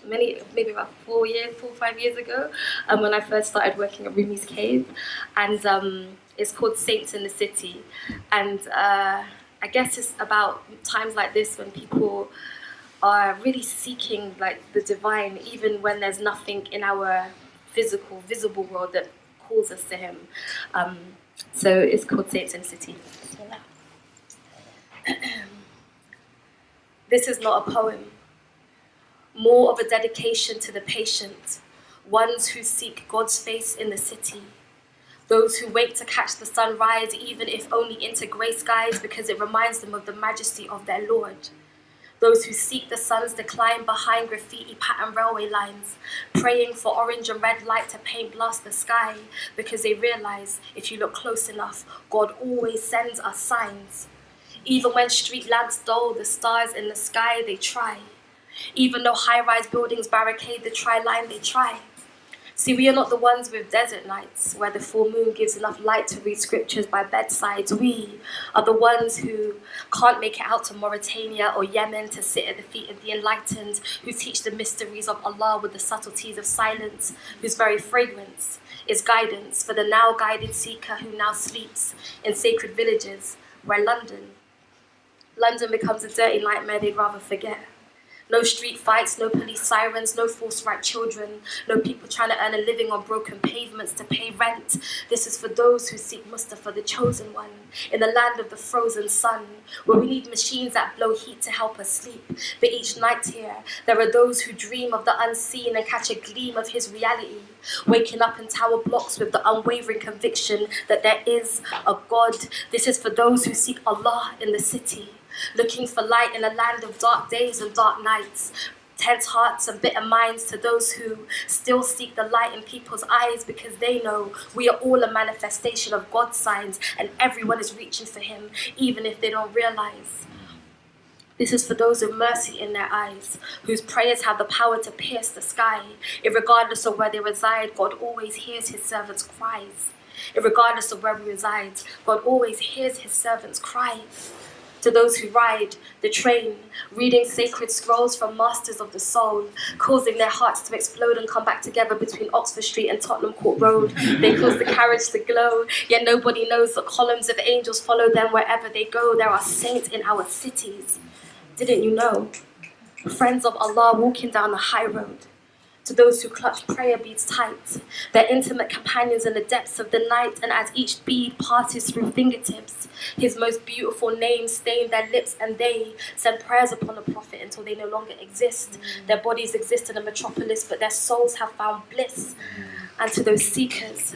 maybe about 4 or 5 years ago, when I first started working at Rumi's Cave, and it's called Saints in the City, and I guess it's about times like this when people are really seeking like the divine, even when there's nothing in our visible world that calls us to Him. So it's called Saints in the City. This is not a poem, more of a dedication to the patient, ones who seek God's face in the city, those who wait to catch the sunrise, even if only into grey skies, because it reminds them of the majesty of their Lord. Those who seek the sun's decline behind graffiti patterned railway lines, praying for orange and red light to paint blast the sky, because they realize if you look close enough, God always sends us signs. Even when street lamps dull the stars in the sky, they try. Even though high-rise buildings barricade the tri-line, they try. See, we are not the ones with desert nights, where the full moon gives enough light to read scriptures by bedsides. We are the ones who can't make it out to Mauritania or Yemen to sit at the feet of the enlightened, who teach the mysteries of Allah with the subtleties of silence, whose very fragrance is guidance for the now guided seeker who now sleeps in sacred villages, where London becomes a dirty nightmare they'd rather forget. No street fights, no police sirens, no forced right children, no people trying to earn a living on broken pavements to pay rent. This is for those who seek Mustafa, the chosen one, in the land of the frozen sun, where we need machines that blow heat to help us sleep. But each night here, there are those who dream of the unseen and catch a gleam of his reality, waking up in tower blocks with the unwavering conviction that there is a God. This is for those who seek Allah in the city, looking for light in a land of dark days and dark nights, tense hearts and bitter minds, to those who still seek the light in people's eyes, because they know we are all a manifestation of God's signs and everyone is reaching for Him, even if they don't realize. This is for those with mercy in their eyes, whose prayers have the power to pierce the sky. Irregardless of where they reside, God always hears His servants' cries. Irregardless of where we reside, God always hears His servants' cries. To those who ride the train, reading sacred scrolls from masters of the soul, causing their hearts to explode and come back together between Oxford Street and Tottenham Court Road. They cause the carriage to glow, yet nobody knows that columns of angels follow them wherever they go. There are saints in our cities. Didn't you know? Friends of Allah walking down the high road. To those who clutch prayer beads tight, their intimate companions in the depths of the night, and as each bead passes through fingertips, His most beautiful name stain their lips, and they send prayers upon the Prophet until they no longer exist. Their bodies exist in a metropolis, but their souls have found bliss. And to those seekers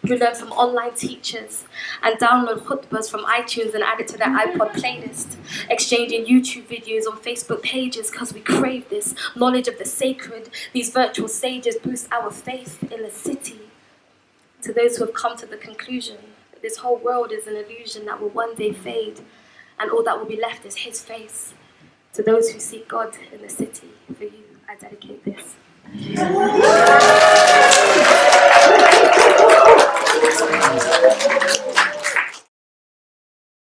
who learn from online teachers and download khutbahs from iTunes and add it to their iPod playlist, exchanging YouTube videos on Facebook pages because we crave this knowledge of the sacred. These virtual sages boost our faith in the city. To those who have come to the conclusion that this whole world is an illusion that will one day fade, and all that will be left is His face. To those who seek God in the city, for you, I dedicate this. Thank you.